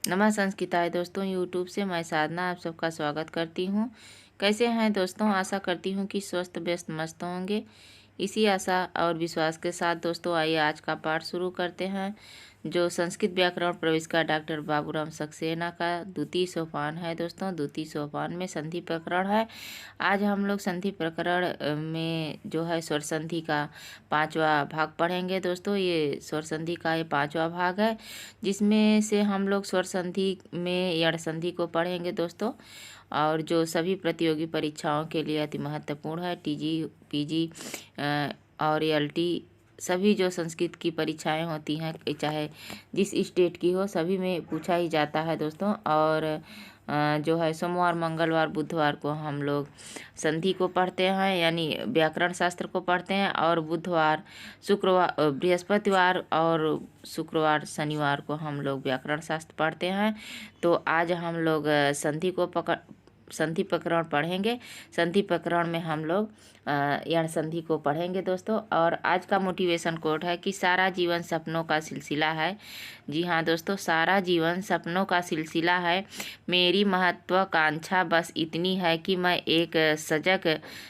नमः संस्कृताय दोस्तों, यूट्यूब से मैं साधना आप सबका स्वागत करती हूँ। कैसे हैं दोस्तों? आशा करती हूँ कि स्वस्थ व्यस्त मस्त होंगे। इसी आशा और विश्वास के साथ दोस्तों आइए आज का पाठ शुरू करते हैं, जो संस्कृत व्याकरण प्रविष्कार डॉक्टर बाबूराम सक्सेना का द्वितीय सोपान है। दोस्तों द्वितीय सोपान में संधि प्रकरण है। आज हम लोग संधि प्रकरण में जो है स्वर संधि का 5वां भाग पढ़ेंगे। दोस्तों ये स्वर संधि का ये 5वां भाग है, जिसमें से हम लोग स्वर संधि में यण संधि को पढ़ेंगे दोस्तों, और जो सभी प्रतियोगी परीक्षाओं के लिए अति महत्वपूर्ण है। टीजी, पीजी और एलटी सभी जो संस्कृत की परीक्षाएं होती हैं, चाहे जिस स्टेट की हो, सभी में पूछा ही जाता है दोस्तों। और जो है सोमवार, मंगलवार, बुधवार को हम लोग संधि को पढ़ते हैं, यानी व्याकरण शास्त्र को पढ़ते हैं, और बुधवार, शुक्रवार, बृहस्पतिवार और शुक्रवार, शनिवार को हम लोग व्याकरण शास्त्र पढ़ते हैं। तो आज हम लोग संधि प्रकरण पढ़ेंगे। संधि प्रकरण में हम लोग यण संधि को पढ़ेंगे दोस्तों। और आज का मोटिवेशन कोट है कि सारा जीवन सपनों का सिलसिला है। जी हाँ दोस्तों, सारा जीवन सपनों का सिलसिला है। मेरी महत्वाकांक्षा बस इतनी है कि मैं एक सजग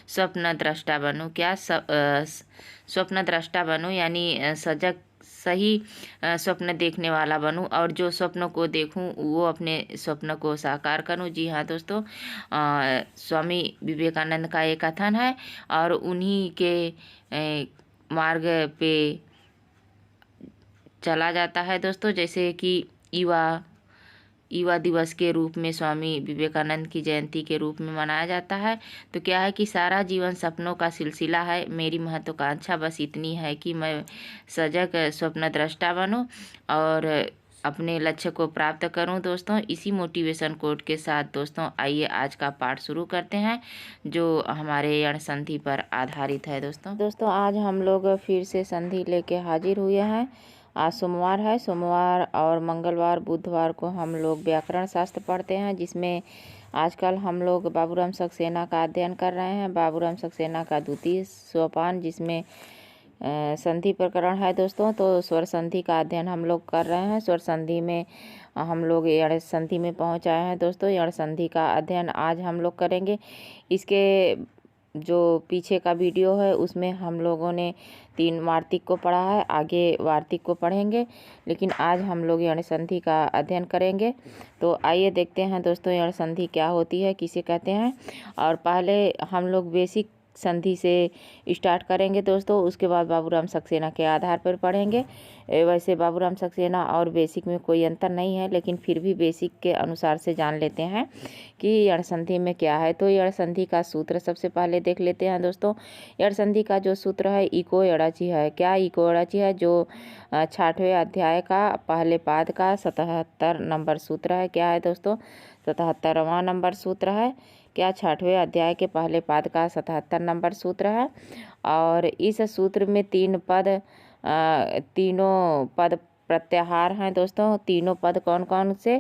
स्वप्न दृष्टा बनूं। क्या स्वप्न दृष्टा बनूं, यानी सजग सही स्वप्न देखने वाला बनूं, और जो स्वप्नों को देखूं वो अपने स्वप्न को साकार करूं। जी हाँ दोस्तों, स्वामी विवेकानंद का एक कथन है, और उन्हीं के मार्ग पे चला जाता है दोस्तों। जैसे कि युवा दिवस के रूप में स्वामी विवेकानंद की जयंती के रूप में मनाया जाता है। तो क्या है कि सारा जीवन सपनों का सिलसिला है। मेरी महत्वाकांक्षा बस इतनी है कि मैं सजग स्वप्न दृष्टा बनूं और अपने लक्ष्य को प्राप्त करूं दोस्तों। इसी मोटिवेशन कोट के साथ दोस्तों आइए आज का पाठ शुरू करते हैं, जो हमारे यण संधि पर आधारित है दोस्तों आज हम लोग फिर से संधि लेके हाजिर हुए हैं। आज सोमवार है। सोमवार और मंगलवार, बुधवार को हम लोग व्याकरण शास्त्र पढ़ते हैं, जिसमें आजकल हम लोग बाबूराम सक्सेना का अध्ययन कर रहे हैं। बाबूराम सक्सेना का द्वितीय सोपान, जिसमें संधि प्रकरण है दोस्तों। तो स्वर संधि का अध्ययन हम लोग कर रहे हैं। स्वर संधि में हम लोग यण संधि में पहुंच आए हैं दोस्तों। यण संधि का अध्ययन आज हम लोग करेंगे। इसके जो पीछे का वीडियो है उसमें हम लोगों ने 3 वार्तिक को पढ़ा है, आगे वार्तिक को पढ़ेंगे, लेकिन आज हम लोग यण संधि का अध्ययन करेंगे। तो आइए देखते हैं दोस्तों यण संधि क्या होती है, किसे कहते हैं। और पहले हम लोग बेसिक संधि से स्टार्ट करेंगे दोस्तों, उसके बाद बाबूराम सक्सेना के आधार पर पढ़ेंगे। वैसे बाबूराम सक्सेना और बेसिक में कोई अंतर नहीं है, लेकिन फिर भी बेसिक के अनुसार से जान लेते हैं कि यण संधि में क्या है। तो यण संधि का सूत्र सबसे पहले देख लेते हैं दोस्तों। यण संधि का जो सूत्र है इको एड़ाची है। क्या इको एड़ाची है? जो 6वें अध्याय का पहले पाद का 77 नंबर सूत्र है। क्या है दोस्तों? 77वां नंबर सूत्र है। क्या 6वें अध्याय के पहले पाद का 77 नंबर सूत्र है। और इस सूत्र में तीनों पद प्रत्याहार हैं दोस्तों। तीनों पद कौन कौन से?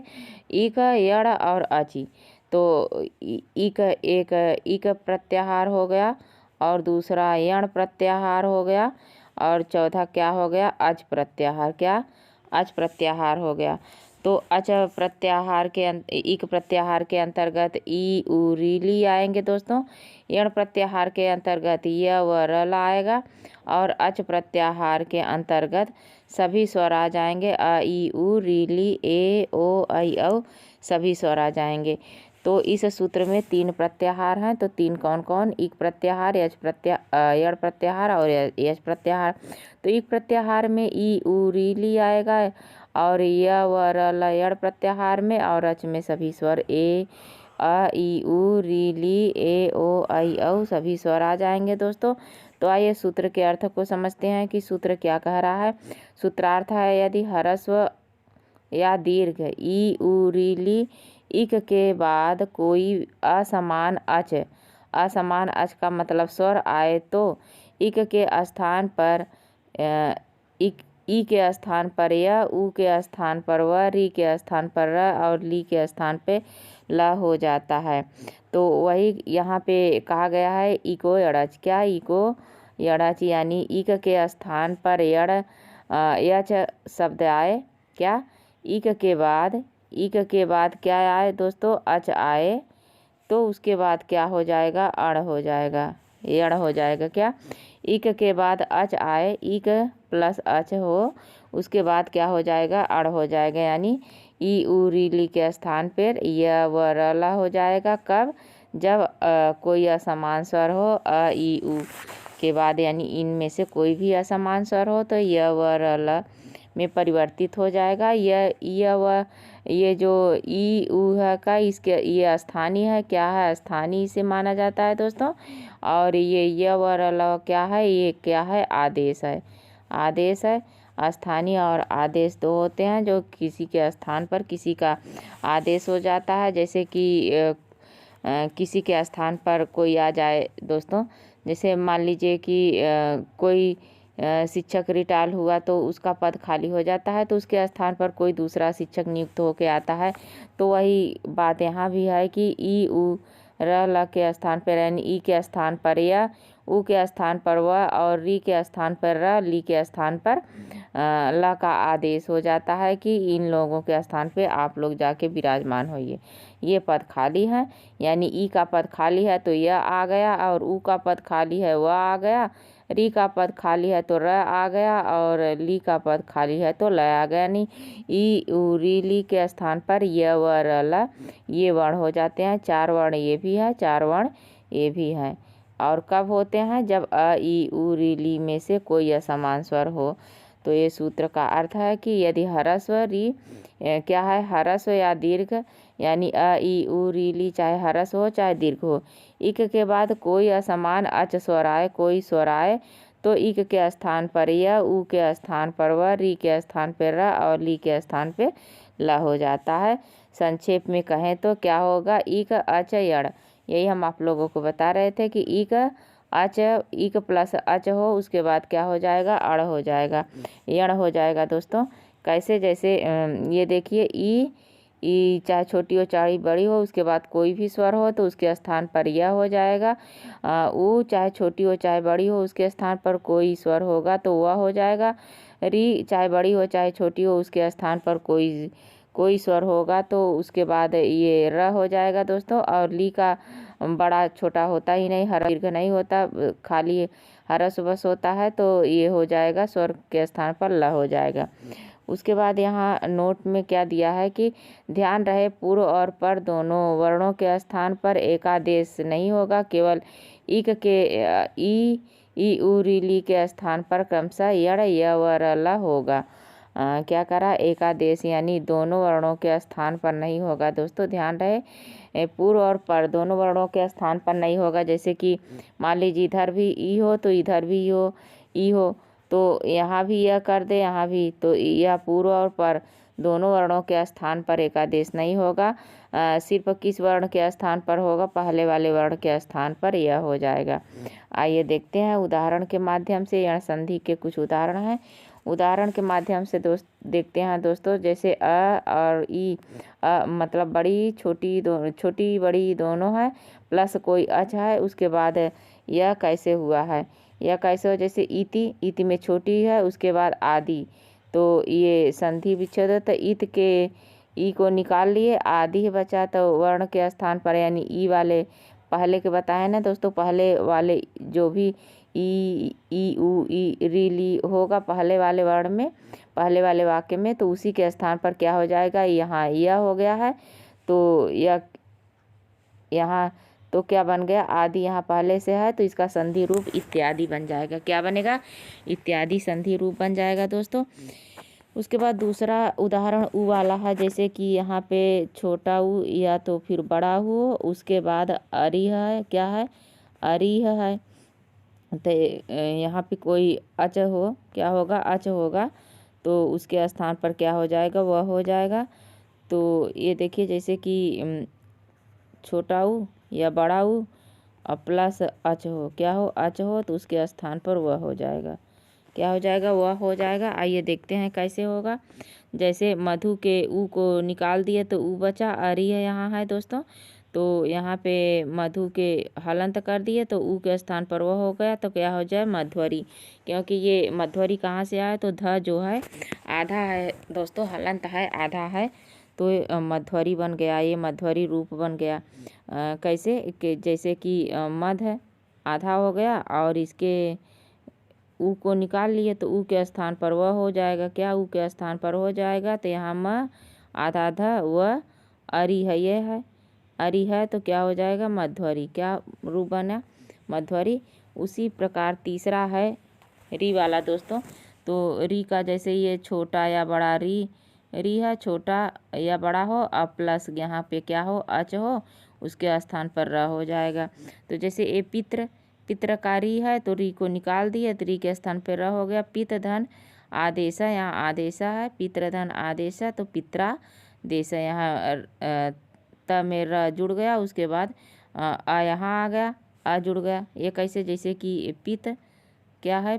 इक, यड़ और अची। तो इक प्रत्याहार हो गया, और दूसरा यण प्रत्याहार हो गया, और चौथा क्या हो गया? अच प्रत्याहार। क्या? अच प्रत्याहार हो गया। तो अच प्रत्याहार के इक प्रत्याहार के अंतर्गत ई उ रीली आएंगे दोस्तों। यण प्रत्याहार के अंतर्गत य व रल आएगा, और अच प्रत्याहार के अंतर्गत सभी स्वर आ जाएंगे। अ ई उ रीली ए ओ ऐ औ सभी स्वर आ जाएंगे। तो इस सूत्र में 3 प्रत्याहार हैं। तो 3 कौन कौन? इक प्रत्याहार, यण प्रत्याहार और यच प्रत्याहार। तो इक प्रत्याहार में ई उ रीली आएगा, और य व रल यण प्रत्याहार में, और अच में सभी स्वर ए अ ई उ रीली ए ओ ऐ औ सभी स्वर आ जाएंगे दोस्तों। तो आइए सूत्र के अर्थ को समझते हैं कि सूत्र क्या कह रहा है। सूत्रार्थ है, यदि ह्रस्व या दीर्घ ई उ रीली इक के बाद कोई असमान अच का मतलब स्वर आए, तो इक के स्थान पर ई के स्थान पर या, उ के स्थान पर व, री के स्थान पर र, और ली के स्थान पे ल हो जाता है। तो वही यहाँ पे कहा गया है इको यड़च। क्या? इको यड़च, यानी इक के स्थान पर यच शब्द आए। क्या? इक के बाद इक के बाद क्या आए दोस्तों, अच आए, तो उसके बाद क्या हो जाएगा, अड़ हो जाएगा, ये अड़ हो जाएगा। क्या, इक के बाद अच आए, इक प्लस अच हो, उसके बाद क्या हो जाएगा, अड़ हो जाएगा। यानी ई उ री ली के स्थान पर य व र ला हो जाएगा। कब, जब कोई असमान स्वर हो अ ई उ के बाद, यानी इनमें से कोई भी असमान स्वर हो तो य व र ल में परिवर्तित हो जाएगा। य व ये जो ई उ है का, इसके ये स्थानीय है, क्या है, स्थानीय से माना जाता है दोस्तों। और ये य व र ल क्या है, ये क्या है, आदेश है, आदेश है। स्थानीय और आदेश दो होते हैं, जो किसी के स्थान पर किसी का आदेश हो जाता है। जैसे कि किसी के स्थान पर कोई आ जाए दोस्तों, जैसे मान लीजिए कि कोई शिक्षक रिटायर हुआ तो उसका पद खाली हो जाता है, तो उसके स्थान पर कोई दूसरा शिक्षक नियुक्त होकर आता है। तो वही बात यहाँ भी है कि ई उ र ल के स्थान पर, यानी ई के स्थान पर या, उ के स्थान पर व, और री के स्थान पर र, ली के स्थान पर ल का आदेश हो जाता है कि इन लोगों के स्थान पे आप लोग जाके विराजमान होइए। ये पद खाली है, यानी ई का पद खाली है तो यह आ गया, और उ का पद खाली है वह आ गया, री का पद खाली है तो र आ गया, और ली का पद खाली है तो ल आ गया। यानी ई उ री ली के स्थान पर य व र ल ये वर्ण हो जाते हैं। 4 वर्ण ये भी है, 4 वर्ण ये भी है। और कब होते हैं, जब अ ई उ री ली में से कोई असमान स्वर हो। तो ये सूत्र का अर्थ है कि यदि ह्रस्व री क्या है, ह्रस्व या दीर्घ, यानी अ ई उ री ली चाहे ह्रस्व हो चाहे दीर्घ हो, इक के बाद कोई असमान अच स्वर आए, कोई स्वर आए, तो इक के स्थान पर या, उ के स्थान पर व, री के स्थान पर र, और ली के स्थान पर ल हो जाता है। संक्षेप में कहें तो क्या होगा, इक अच यड़, यही हम आप लोगों को बता रहे थे कि इक अच, इक प्लस अच हो, उसके बाद क्या हो जाएगा, अड़ हो जाएगा, यण हो जाएगा दोस्तों। कैसे, जैसे ये देखिए, ई चाहे छोटी हो चाहे बड़ी हो, उसके बाद कोई भी स्वर हो तो उसके स्थान पर यह हो जाएगा। उ चाहे छोटी हो चाहे बड़ी हो, उसके स्थान पर कोई स्वर होगा तो वह हो जाएगा। री चाहे बड़ी हो चाहे छोटी हो, उसके स्थान पर कोई स्वर होगा तो उसके बाद ये र हो जाएगा दोस्तों। और ली का बड़ा छोटा होता ही नहीं, हरा दीर्घ नहीं होता, खाली हरस बस होता है, तो ये हो जाएगा, स्वर के स्थान पर ल हो जाएगा। उसके बाद यहाँ नोट में क्या दिया है कि ध्यान रहे, पूर्व और पर दोनों वर्णों के स्थान पर एकादेश नहीं होगा, केवल इक के ई उ री ली के स्थान पर क्रमशः यड़ य व र ल होगा। क्या करा, एकादेश, यानी दोनों वर्णों के स्थान पर नहीं होगा दोस्तों, ध्यान रहे। पूर्व और पर दोनों वर्णों के स्थान पर नहीं होगा। जैसे कि मान लीजिए इधर भी ई हो तो इधर भी ई हो, तो यहाँ भी यह कर दे, यहाँ भी, तो यह पूर्व और पर दोनों वर्णों के स्थान पर एकादेश नहीं होगा। सिर्फ किस वर्ण के स्थान पर होगा, पहले वाले वर्ण के स्थान पर यह हो जाएगा। आइए देखते हैं उदाहरण के माध्यम से, यण संधि के कुछ उदाहरण हैं। उदाहरण के माध्यम से देखते हैं दोस्तों, जैसे अ और ई, मतलब बड़ी छोटी बड़ी दोनों है, प्लस कोई अच है, उसके बाद यह कैसे हुआ है, यह कैसे हो, जैसे इति में छोटी है, उसके बाद आदि, तो ये संधि विच्छेद है, तो इत के ई को निकाल लिए, आदि बचा, तो वर्ण के स्थान पर, यानी ई वाले पहले के बताए ना दोस्तों, पहले वाले जो भी ई उ री ली होगा पहले वाले वर्ण में, पहले वाले वाक्य में, तो उसी के स्थान पर क्या हो जाएगा, यहाँ यह हो गया है, तो यह यहाँ तो क्या बन गया, आदि यहाँ पहले से है तो इसका संधि रूप इत्यादि बन जाएगा। क्या बनेगा, इत्यादि संधि रूप बन जाएगा दोस्तों। उसके बाद दूसरा उदाहरण उ वाला है, जैसे कि यहाँ पे छोटा उ या तो फिर बड़ा हो, उसके बाद अरिह है, क्या है, अरिह है, तो यहाँ पे कोई अच हो, क्या होगा, अच होगा, तो उसके स्थान पर क्या हो जाएगा, वह हो जाएगा। तो ये देखिए, जैसे कि छोटा उ या बड़ा उ और प्लस अच हो, क्या हो, अच हो, तो उसके स्थान पर वह हो जाएगा, क्या हो जाएगा, वह हो जाएगा। आइए देखते हैं कैसे होगा। जैसे मधु के उ को निकाल दिए तो उ बचा, अरी है यहाँ है दोस्तों, तो यहाँ पे मधु के हलंत कर दिए तो उ के स्थान पर वह हो गया, तो क्या हो जाए, मध्वरी, क्योंकि ये मध्वरी कहाँ से आया, तो ध जो है आधा है दोस्तों, हलंत है आधा है, तो मध्वरी बन गया, ये मध्वरी रूप बन गया। कैसे कि जैसे कि मध है आधा हो गया और इसके ऊ को निकाल लिए तो ऊ के स्थान पर वह हो जाएगा, क्या ऊ के स्थान पर हो जाएगा, तो यहाँ म आधा आधा व अरी है, ये है अरी है तो क्या हो जाएगा मध्वरी, क्या रूप बना मध्वरी। उसी प्रकार तीसरा है री वाला दोस्तों। तो री का जैसे ये छोटा या बड़ा री है, छोटा या बड़ा हो और प्लस यहाँ पे क्या हो अच हो, उसके स्थान पर र हो जाएगा। तो जैसे ये पित्रकारी है तो री को निकाल दिए तो री के स्थान पर र हो गया। पित धन आदेशा, यहाँ आदेशा है, पितृधन आदेशा तो पित्रा देश यहाँ त में र जुड़ गया, उसके बाद आ यहाँ आ गया, आ जुड़ गया। ये कैसे, जैसे कि पित क्या है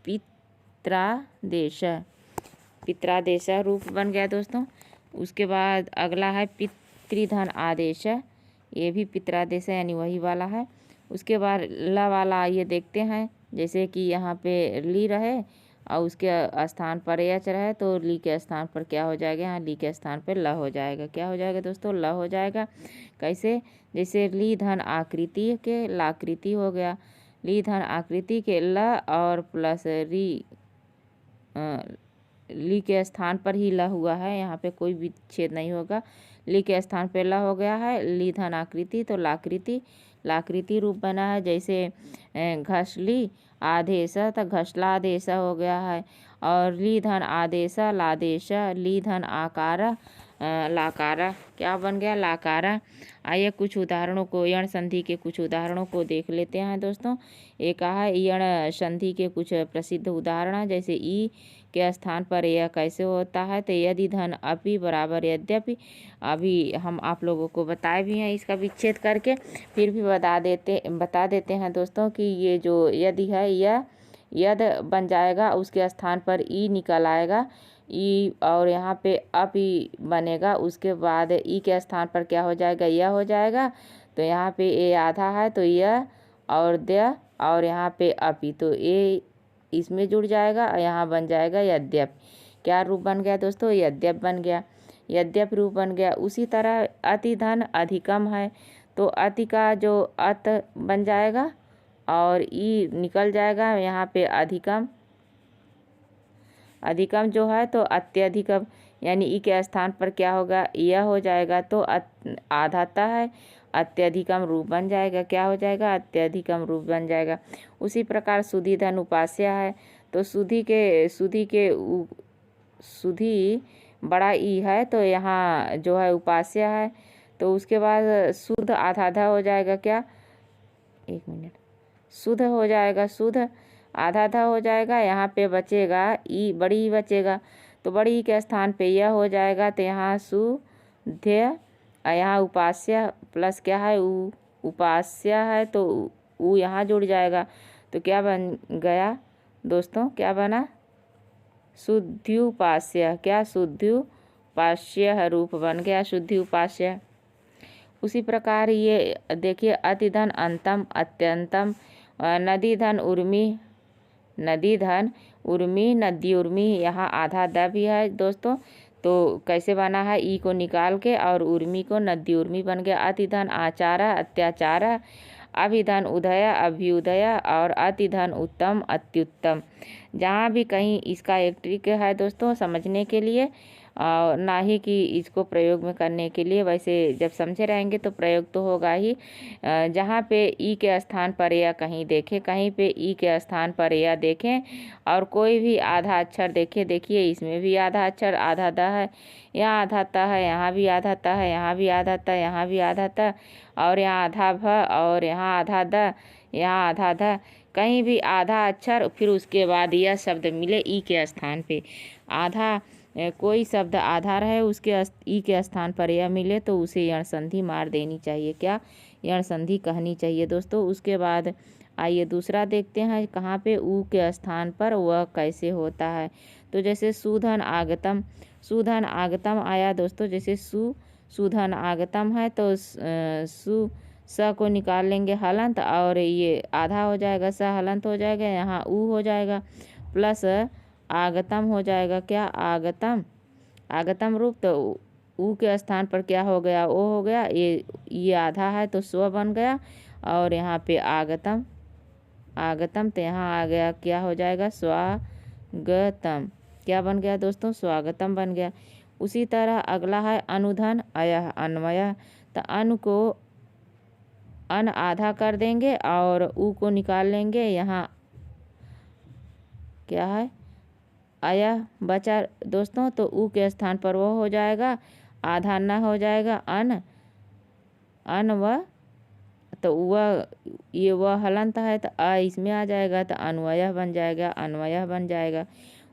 पित्रादेश, पित्रादेश रूप बन गया दोस्तों। उसके बाद अगला है पितृधन आदेश, ये भी पित्रादेश यानी वही वाला है। उसके बाद ल वाला ये देखते हैं, जैसे कि यहाँ पे ली रहे और उसके स्थान पर एच रहे तो ली के स्थान पर क्या हो जाएगा, यहाँ ली के स्थान पर ल हो जाएगा, क्या हो जाएगा दोस्तों ल हो जाएगा। कैसे, जैसे ली धन आकृति के लाकृति हो गया, ली धन आकृति के ल और प्लस री ली के स्थान पर ही ल हुआ है, यहाँ पे कोई विच्छेद नहीं होगा, ली के स्थान पे ल हो गया है। ली धन आकृति तो लाकृति रूप बना है। जैसे घसली आदेश तो घसला आदेश हो गया है। और ली धन आदेश लादेश, ली धन आकार लाकारा, क्या बन गया लाकारा। आइए कुछ उदाहरणों को, यण संधि के कुछ उदाहरणों को देख लेते हैं दोस्तों। एक है यण संधि के कुछ प्रसिद्ध उदाहरण, जैसे ई के स्थान पर यह कैसे होता है, तो यदि धन अपि बराबर यद्यपि, अभी हम आप लोगों को बताए भी हैं इसका विच्छेद करके, फिर भी बता देते हैं दोस्तों कि ये जो यदि है यह यद बन जाएगा, उसके स्थान पर ई निकल आएगा, ई और यहाँ पे अप ई बनेगा, उसके बाद ई के स्थान पर क्या हो जाएगा यह हो जाएगा। तो यहाँ पे ए आधा है तो यह और द और यहाँ पे अप ई, तो ए इसमें जुड़ जाएगा और यहाँ बन जाएगा यद्यप, क्या रूप बन गया दोस्तों यद्यप बन गया, यद्यप रूप बन गया। उसी तरह अति धन अधिकम है तो अति का जो अत बन जाएगा और ई निकल जाएगा, यहाँ पे अधिकम जो है तो अत्यधिकम, यानी ई के स्थान पर क्या होगा यह हो जाएगा, तो आधाता है अत्यधिकम रूप बन जाएगा, क्या हो जाएगा अत्यधिकम रूप बन जाएगा। उसी प्रकार सुधि धन उपास्य है तो सुधि बड़ा ई है तो यहाँ जो है उपास्य है, तो उसके बाद शुद्ध आधा हो जाएगा, क्या एक मिनट शुद्ध हो जाएगा, शुद्ध आधा हो जाएगा, यहाँ पे बचेगा ई बड़ी ई बचेगा, तो बड़ी ई के स्थान पे यह हो जाएगा, तो यहाँ सुध्य, यहाँ उपास्य प्लस क्या है उपास्य है तो ऊ यहाँ जुड़ जाएगा, तो क्या बन गया दोस्तों, क्या बना शुद्ध्युपास्य, क्या शुद्ध्युपास्य रूप बन गया शुद्ध्युपास्य। उसी प्रकार ये देखिए अतिधन अंतम अत्यंतम, नदी धन उर्मी, नदी धन उर्मी नदी उर्मी, यहाँ आधा द भी है दोस्तों, तो कैसे बना है ई को निकाल के और उर्मी को नदी उर्मी बन गया। अतिधन आचारा अत्याचारा, अभिधन उदय अभ्युदय और अतिधन उत्तम अत्युत्तम। जहाँ भी कहीं इसका एक ट्रिक है दोस्तों समझने के लिए, ना ही कि इसको प्रयोग में करने के लिए, वैसे जब समझे रहेंगे तो प्रयोग तो होगा ही। जहाँ पे ई के स्थान पर या कहीं देखें, कहीं पे ई के स्थान पर या देखें और कोई भी आधा अक्षर देखें, देखिए इसमें भी आधा अक्षर आधा द है, यहाँ आधा त है, यहाँ भी आधा त है, यहाँ भी आधा त, यहाँ भी आधा त और यहाँ आधा भ और यहाँ आधा द, यहाँ आधा ध, कहीं भी आधा अक्षर फिर उसके बाद यह शब्द मिले ई के स्थान पे, आधा कोई शब्द आधार है उसके ई के स्थान पर यह मिले तो उसे यण संधि मार देनी चाहिए, क्या यण संधि कहनी चाहिए दोस्तों। उसके बाद आइए दूसरा देखते हैं कहाँ पे ऊ के स्थान पर वह कैसे होता है। तो जैसे सुधन आगतम, सुधन आगतम आया दोस्तों, जैसे सुधन आगतम है तो सु स को निकाल लेंगे हलंत और ये आधा हो जाएगा, स हलंत हो जाएगा, यहाँ ऊ हो जाएगा प्लस आगतम हो जाएगा, क्या आगतम, आगतम रूप, तो ऊ के स्थान पर क्या हो गया, ओ हो गया, ये आधा है तो स्व बन गया, और यहाँ पे आगतम, आगतम तो यहाँ आ गया, क्या हो जाएगा, स्वागतम। क्या बन गया दोस्तों, स्वागतम बन गया। उसी तरह अगला है अनुधन अयः अन्वय, तो अन को अन आधा कर देंगे और ऊ को निकाल लेंगे, यहाँ क्या है, अयः बचा दोस्तों, तो ऊ के स्थान पर वो हो जाएगा, आधा न हो जाएगा, अन, अन व, तो वह, ये वह हलंत है तो अ इसमें आ जाएगा, तो अन्वयः बन जाएगा, अन्वयः बन जाएगा।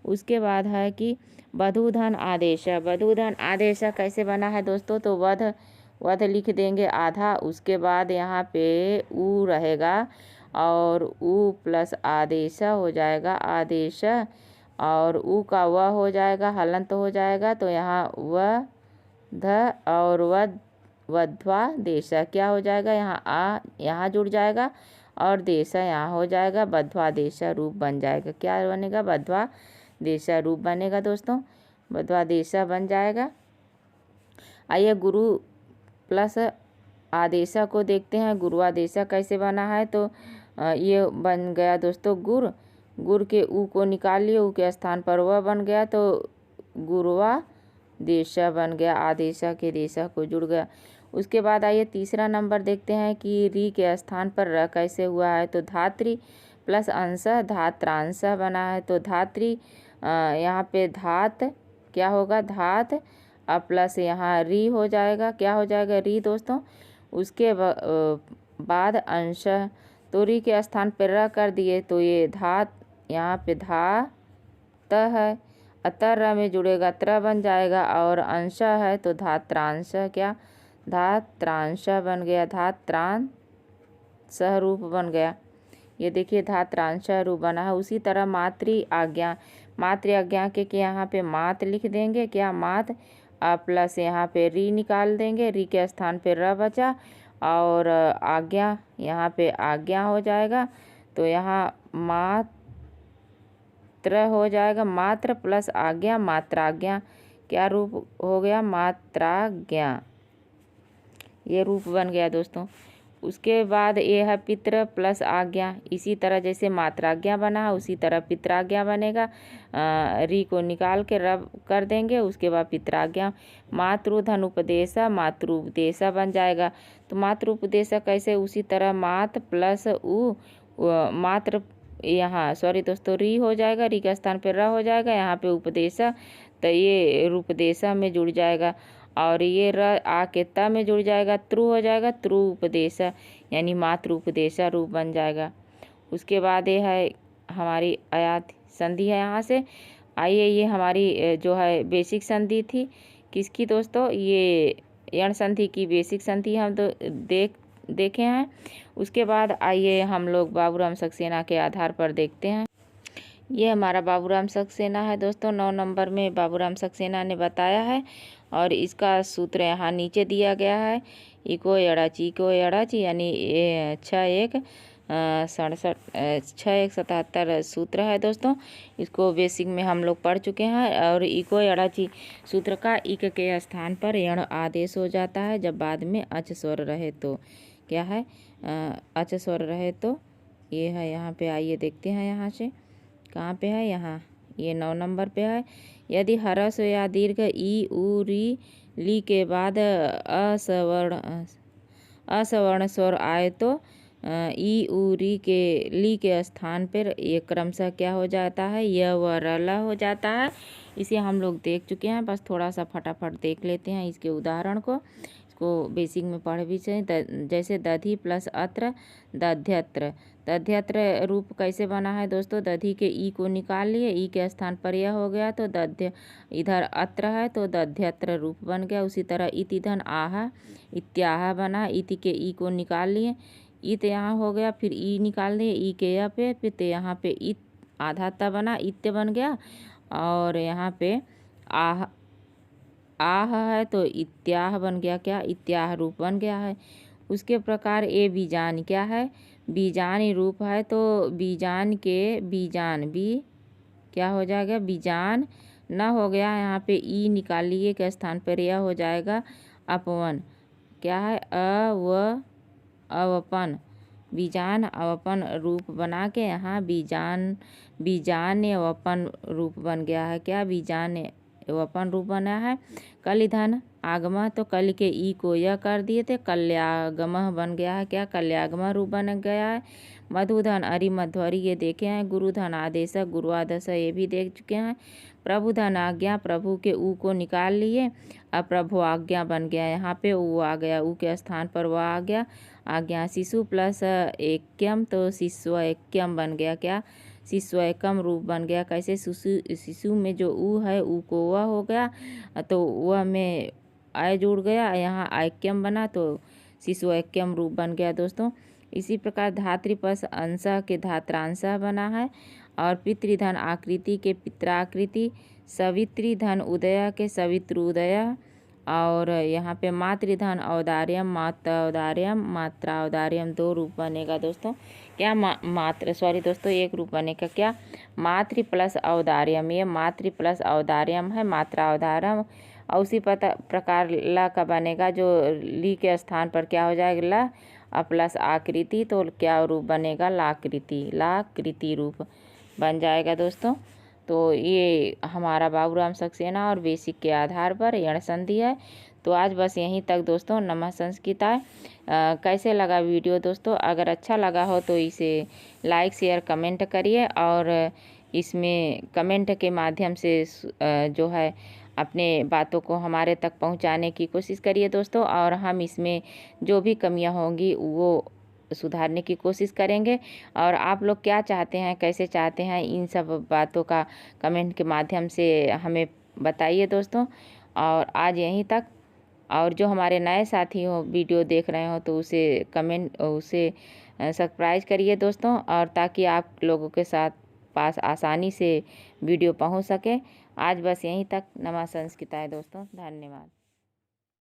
उसके बाद है कि वधूधन आदेश, वधूधन आदेश कैसे बना है दोस्तों, तो वध, वध लिख देंगे आधा, उसके बाद यहाँ पे ऊ रहेगा और ऊ प्लस आदेश हो जाएगा, आदेश, और ऊ का वह हो जाएगा, हलंत हो जाएगा, तो यहाँ वह ध और वध, वध्वा देश क्या हो जाएगा, यहाँ आ यहाँ जुड़ जाएगा और देश यहाँ हो जाएगा, वध्वा देश रूप बन जाएगा। क्या बनेगा, वध्वा देश रूप बनेगा दोस्तों, वध्वा देश बन जाएगा। आइए गुरु प्लस आदेशा को देखते हैं, गुरुआदेशा कैसे बना है, तो ये बन गया दोस्तों गुर, गुर के ऊ को निकाल लिए, ऊ के स्थान पर वह बन गया, तो गुरुआ देशा बन गया, आदेशा के देशा को जुड़ गया। उसके बाद आइए तीसरा नंबर देखते हैं कि री के स्थान पर र कैसे हुआ है, तो धात्री प्लस अंश धात्रांश बना है, तो धात्री यहाँ पे धात क्या होगा, धात, अब प्लस यहाँ री हो जाएगा, क्या हो जाएगा, री दोस्तों। उसके बाद अंश, तो री के स्थान पर र कर दिए, तो ये धात, यहाँ पे धा त है, अतर र में जुड़ेगा, त्र बन जाएगा, और अंश है तो धात्रांश, क्या, धात्रांश बन गया, धात्रांश रूप बन गया। ये देखिए धात्रांश रूप बना है। उसी तरह मातृ आज्ञा, मातृ आज्ञा के यहाँ पे मात लिख देंगे, क्या, मात, प्लस यहाँ पे री निकाल देंगे, री के स्थान पे र बचा, और आज्ञा यहाँ पे आज्ञा हो जाएगा, तो यहाँ मात्र हो जाएगा, मात्र प्लस आज्ञा, मात्राज्ञा, क्या रूप हो गया, मात्राज्ञा, ये रूप बन गया दोस्तों। उसके बाद ये है पितृ प्लस आज्ञा, इसी तरह जैसे मात्राज्ञा बना उसी तरह पितराज्ञा बनेगा, री को निकाल के रब कर देंगे, उसके बाद पितराज्ञा। मातृधन उपदेशा, मातृपदेशा बन जाएगा, तो मातृपदेशा कैसे, उसी तरह मात प्लस उ, मात्र, यहाँ सॉरी दोस्तों री हो जाएगा, री के स्थान पर र हो जाएगा, यहाँ पे उपदेशा, तो ये रूपदेशा में जुड़ जाएगा, और ये र आके त में जुड़ जाएगा, त्रु हो जाएगा, त्रु उपदेश, यानी मातृ उपदेश रूप बन जाएगा। उसके बाद ये है हमारी अयात संधि है। यहाँ से आइए, ये हमारी जो है बेसिक संधि थी, किसकी दोस्तों, ये यण संधि की बेसिक संधि हम तो देखे हैं। उसके बाद आइए हम लोग बाबूराम सक्सेना के आधार पर देखते हैं। ये हमारा बाबूराम सक्सेना है दोस्तों, 9 नंबर में बाबूराम सक्सेना ने बताया है, और इसका सूत्र यहाँ नीचे दिया गया है, इको एड़ाची यानी 6-1-77 सूत्र है दोस्तों। इसको बेसिक में हम लोग पढ़ चुके हैं, और इको एड़ाची सूत्र का इक के स्थान पर यण आदेश हो जाता है जब बाद में अच स्वर रहे, तो क्या है, अच स्वर रहे, तो ये है। यहाँ पे आइए देखते हैं, यहाँ से कहाँ पे है, यहाँ ये 9 नंबर पे है। यदि हरस या दीर्घ ई उ री ली के बाद असवर्ण स्वर आए, तो ई उ री के ली के स्थान पर ये क्रमशः क्या हो जाता है, य व र हो जाता है। इसे हम लोग देख चुके हैं, बस थोड़ा सा फटाफट देख लेते हैं इसके उदाहरण को बेसिक में पढ़ भी चाहिए। जैसे दधि प्लस अत्र, दध्यत्र, दध्यत्र रूप कैसे बना है दोस्तों, दधि के ई को निकाल लिए, ई के स्थान पर यह हो गया, तो दध्य, इधर अत्र है तो दध्यत्र रूप बन गया। उसी तरह इति धन आह, इत्याह बना, इति के ई को निकाल लिए, इत यहाँ हो गया, फिर ई निकाल दिए, ई के या पे, फिर यहाँ पे इत आधा ता बना, इत्य बन गया, और यहाँ पे आह, आह है तो इत्याह बन गया, क्या, इत्याह रूप बन गया है। उसके प्रकार ए बीजान क्या है, बीजान रूप है, तो बीजान के बीजान भी क्या हो जाएगा, बीजान न हो गया, यहाँ पे ई निकालिए के स्थान पर यह हो जाएगा अपवन। क्या है? अवपन, बीजान अवपन रूप बना के यहाँ बीजान अवपन रूप बन गया है। क्या? बीजान अवपन रूप बना है। कलिधन आगम, तो कल के ई को यह कर दिए थे, कल्यागम बन गया है। क्या? कल्यागम रूप बन गया है। मधुधन अरि मध्वरी ये देखे हैं। गुरुधन आदेश गुरुआदेश ये भी देख चुके हैं। प्रभुधन आज्ञा, प्रभु के ऊ को निकाल लिए, अब प्रभु आज्ञा बन गया। यहाँ पे ऊ आ गया, ऊ के स्थान पर वह आ गया आज्ञा। शिशु प्लस एक्यम, तो शिशु एक्यम बन गया। क्या? शिशु एकम रूप बन गया। कैसे? शिशु में जो ऊ है, ऊ को वह हो गया, तो वह में आय जुड़ गया, यहाँ ऐक्यम बना, तो शिशु ऐक्यम रूप बन गया दोस्तों। इसी प्रकार धातृपस अंश के धात्रांश बना है, और पितृधन आकृति के पित्राकृति, सवित्री धन उदय के सवित्र उदय, और यहाँ पे मातृधन औदार्यम मात्रा औदार्यम 2 रूप बनेगा दोस्तों। क्या? दोस्तों 1 रूप बनेगा। क्या? मातृ प्लस औदार्यम, ये मातृ प्लस औदार्यम है, मात्रा औदार्यम। और उसी प्रकार ल का बनेगा, जो ली के स्थान पर क्या हो जाएगा? ल प्लस आकृति, तो क्या रूप बनेगा? लाकृति रूप बन जाएगा दोस्तों। तो ये हमारा बाबूराम सक्सेना और बेसिक के आधार पर यण संधि है। तो आज बस यहीं तक दोस्तों। नमः संस्कृताय। कैसे लगा वीडियो दोस्तों? अगर अच्छा लगा हो तो इसे लाइक शेयर कमेंट करिए, और इसमें कमेंट के माध्यम से जो है अपने बातों को हमारे तक पहुंचाने की कोशिश करिए दोस्तों, और हम इसमें जो भी कमियां होंगी वो सुधारने की कोशिश करेंगे। और आप लोग क्या चाहते हैं, कैसे चाहते हैं, इन सब बातों का कमेंट के माध्यम से हमें बताइए दोस्तों। और आज यहीं तक। और जो हमारे नए साथी हो, वीडियो देख रहे हो, तो उसे सब्सक्राइब करिए दोस्तों, और ताकि आप लोगों के पास आसानी से वीडियो पहुंच सके। आज बस यहीं तक। नमः संस्कृताय दोस्तों, धन्यवाद।